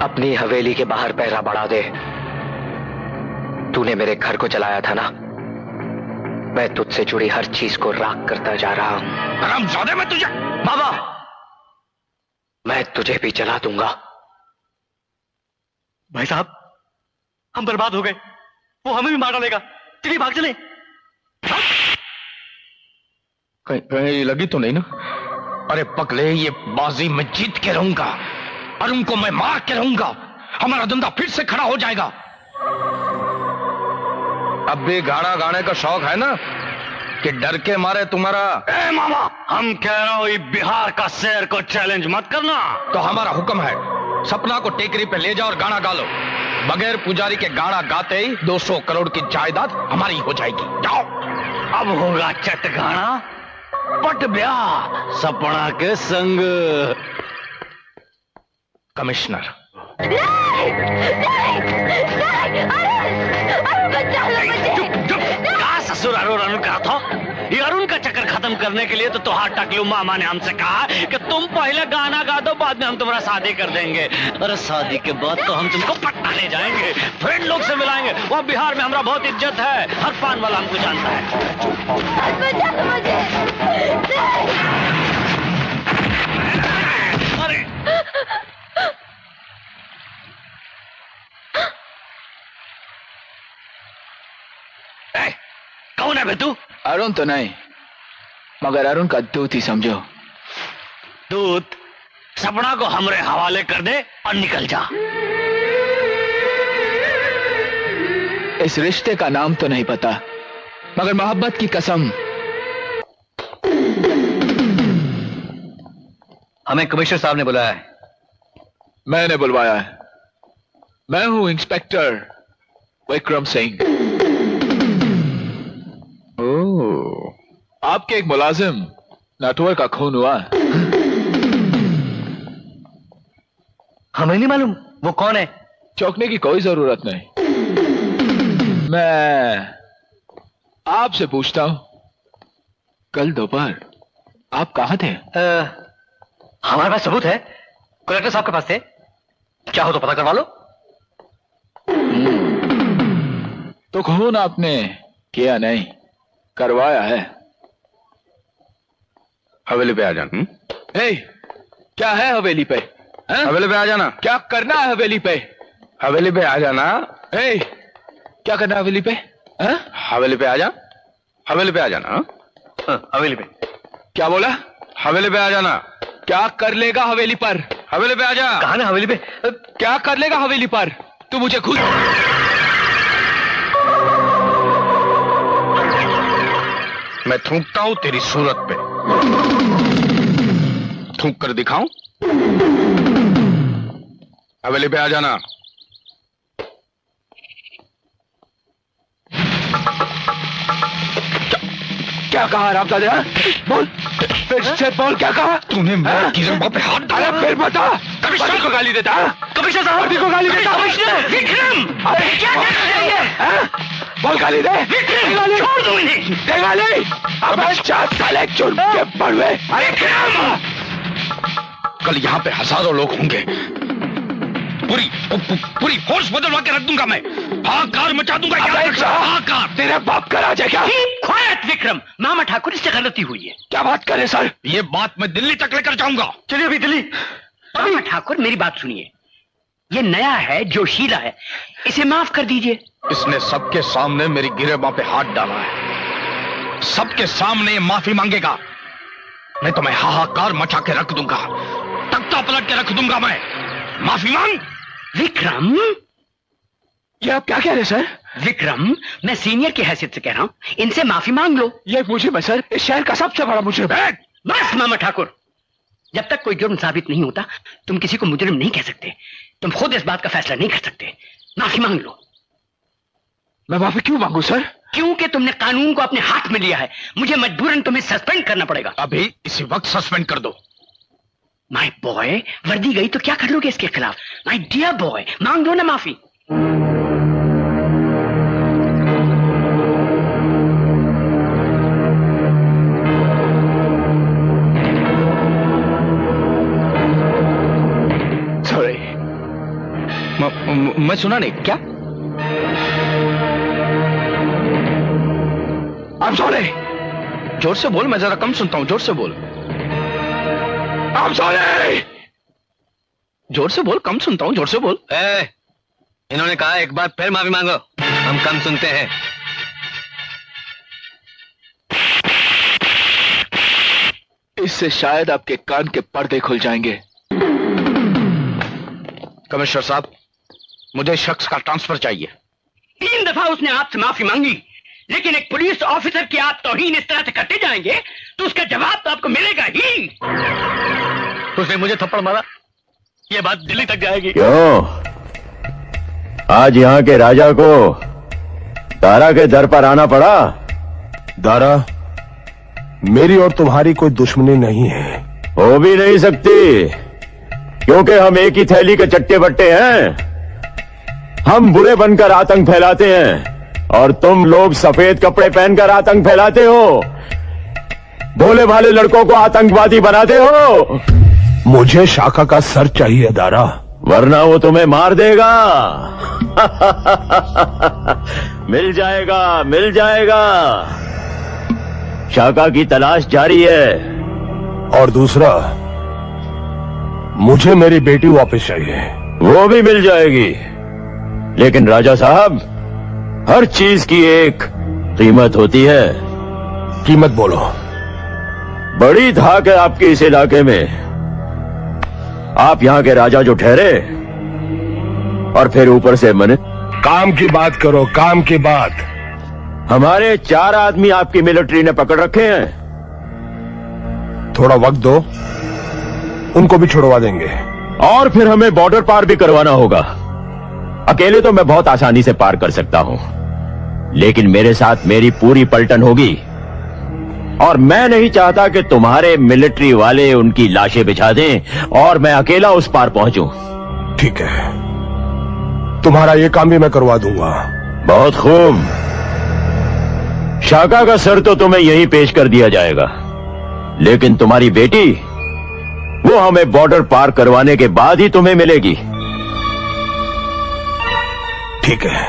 अपनी हवेली के बाहर पहरा बढ़ा दे। तूने मेरे घर को जलाया था ना, मैं तुझसे जुड़ी हर चीज को राख करता जा रहा हूं। हरामजादे, मैं तुझे बाबा, मैं तुझे भी जला दूंगा। भाई साहब, हम बर्बाद हो गए, वो हमें भी मार डालेगा। चलिए भाग चले। कहीं लगी तो नहीं ना? अरे पगले, ये बाजी मैं जीत के रहूंगा और उनको मैं मार के रहूंगा। हमारा धंधा फिर से खड़ा हो जाएगा। अब भी गाना गाने का शौक है ना, कि डर के मारे तुम्हारा? ए मामा, हम कह रहा हूं, बिहार का शेर को चैलेंज मत करना। तो हमारा हुक्म है, सपना को टेकरी पे ले जाओ और गाना गा लो। बगैर पुजारी के गाना गाते ही 200 करोड़ की जायदाद हमारी हो जाएगी। जाओ। अब होगा चट गाना, पट ब्याह सपना के संग। कमिश्नर, कहा ससुर अरुण कहा था? ये अरुण का चक्कर खत्म करने के लिए तो तुहार टकलू मामा ने हमसे कहा कि तुम पहले गाना गा दो, बाद में हम तुम्हारा शादी कर देंगे। अरे शादी के बाद तो हम तुमको पटना ले जाएंगे, फ्रेंड लोग से मिलाएंगे। वहाँ बिहार में हमारा बहुत इज्जत है, हर पान वाला हमको जानता है। अरे कौन है बे तू? अरुण तो नहीं, मगर अरुण का दूत ही समझो। दूत? सपना को हमरे हवाले कर दे और निकल जा। इस रिश्ते का नाम तो नहीं पता, मगर मोहब्बत की कसम। हमें कमिश्नर साहब ने बुलाया है। मैंने बुलवाया है। मैं हूं इंस्पेक्टर विक्रम सिंह। आपके एक मुलाजिम नटवर का खून हुआ। हमें नहीं मालूम वो कौन है। चौंकने की कोई जरूरत नहीं। मैं आपसे पूछता हूं, कल दोपहर आप कहां थे? हमारे पास सबूत है, कलेक्टर साहब के पास थे। क्या हो तो पता करवा लो। तो खून आपने किया नहीं, करवाया है। हवेली पे आ जाना। क्या है हवेली पे? हवेली पे आ जाना। क्या करना है हवेली पे? हवेली पे आ जाना। क्या करना है हवेली पे? हवेली पे आ जा। हवेली पे आ जाना। हवेली पे। क्या बोला? हवेली पे आ जाना। क्या कर लेगा हवेली पर? हवेली पे आ जा। कहा ना हवेली पे? क्या कर लेगा हवेली पर? तू मुझे खुद मैं थूकता हूं तेरी सूरत पे। थूक कर दिखाऊं? हवेली पे आ जाना। क्या कहा रामजादे? बोल, फिर से बोल, क्या कहा तूने मेरे गिरंबा पे हाथ डाला? फिर बता। कमिश्नर को गाली देता? कमिश्नर साहब को गाली देता? विक्रम, अरे क्या कर रही है? बोल, गाली दे। विक्रम, छोड़ दो इन्हें। दे गाली। अब 4 साल जुर्म के पड़वे। अरे कल यहाँ पे हजारों लोग होंगे। पूरी फोर्स बदलवा के रख दूंगा मैं। हाहाकार मचा दूंगा। हाहाकार। तेरे बाप का राज है क्या? ख्वायत विक्रम, मामा ठाकुर इससे गलती हुई है। क्या बात करे सर? ये बात मैं दिल्ली तक लेकर जाऊंगा। चलिए अभी दिल्ली। मामा ठाकुर मेरी बात सुनिए, ये नया है, जोशीला है, इसे माफ कर दीजिए। इसने सबके सामने मेरी गिरेबां पे हाथ डाला है। सबके सामने माफी मांगेगा, नहीं तो मैं हाहाकार मचा के रख दूंगा, तख्ता पलट के रख दूंगा मैं। माफी मांग। विक्रम, ये आप क्या कह रहे सर? विक्रम, मैं सीनियर की हैसियत से कह रहा हूं, इनसे माफी मांग लो। ये मुझे सर, इस शहर का सबसे बड़ा मुजरिम है। बस मामा ठाकुर, जब तक कोई जुर्म साबित नहीं होता तुम किसी को मुजरिम नहीं कह सकते। तुम खुद इस बात का फैसला नहीं कर सकते। माफी मांग लो। मैं माफी क्यों मांगू सर? क्योंकि तुमने कानून को अपने हाथ में लिया है। मुझे मजबूरन तुम्हें सस्पेंड करना पड़ेगा। अभी इसी वक्त सस्पेंड कर दो। माय बॉय, वर्दी गई तो क्या कर लोगे इसके खिलाफ? माय डियर बॉय, मांग लो ना माफी। सुना नहीं क्या? I'm sorry. जोर से बोल, मैं जरा कम सुनता हूं, जोर से बोल। I'm sorry. जोर से बोल, कम सुनता हूं, जोर से बोल। इन्होंने कहा एक बार फिर माफी मांगो, हम कम सुनते हैं। इससे शायद आपके कान के पर्दे खुल जाएंगे। कमिश्नर साहब, मुझे इस शख्स का ट्रांसफर चाहिए। 3 दफा उसने आपसे माफी मांगी, लेकिन एक पुलिस ऑफिसर की आप तौहीन इस तरह से करते जाएंगे तो उसका जवाब तो आपको मिलेगा ही। उसने मुझे थप्पड़ मारा, ये बात दिल्ली तक जाएगी। क्यों? आज यहाँ के राजा को दारा के दर पर आना पड़ा? दारा, मेरी और तुम्हारी कोई दुश्मनी नहीं है। हो भी नहीं सकती, क्योंकि हम एक ही थैली के चट्टे बट्टे हैं। हम बुरे बनकर आतंक फैलाते हैं और तुम लोग सफेद कपड़े पहनकर आतंक फैलाते हो, भोले भाले लड़कों को आतंकवादी बनाते हो। मुझे शाखा का सर चाहिए दारा, वरना वो तुम्हें मार देगा। मिल जाएगा, मिल जाएगा। शाखा की तलाश जारी है। और दूसरा, मुझे मेरी बेटी वापस चाहिए। वो भी मिल जाएगी, लेकिन राजा साहब, हर चीज की एक कीमत होती है। कीमत बोलो। बड़ी धाक है आपके इस इलाके में। आप यहाँ के राजा जो ठहरे, और फिर ऊपर से मन। काम की बात करो, काम की बात। हमारे 4 आदमी आपकी मिलिट्री ने पकड़ रखे हैं। थोड़ा वक्त दो, उनको भी छुड़वा देंगे। और फिर हमें बॉर्डर पार भी करवाना होगा। अकेले तो मैं बहुत आसानी से पार कर सकता हूं, लेकिन मेरे साथ मेरी पूरी पलटन होगी, और मैं नहीं चाहता कि तुम्हारे मिलिट्री वाले उनकी लाशें बिछा दें और मैं अकेला उस पार पहुंचूं। ठीक है, तुम्हारा ये काम भी मैं करवा दूंगा। बहुत खूब। शाखा का सर तो तुम्हें यहीं पेश कर दिया जाएगा, लेकिन तुम्हारी बेटी, वो हमें बॉर्डर पार करवाने के बाद ही तुम्हें मिलेगी। ठीक है।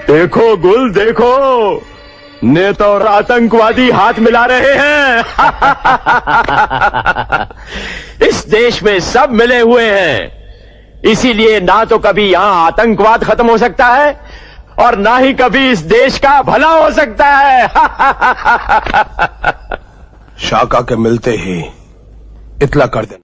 देखो गुल, देखो, नेता और आतंकवादी हाथ मिला रहे हैं। इस देश में सब मिले हुए हैं, इसीलिए ना तो कभी यहां आतंकवाद खत्म हो सकता है और ना ही कभी इस देश का भला हो सकता है। शाखा के मिलते ही इतला कर देना।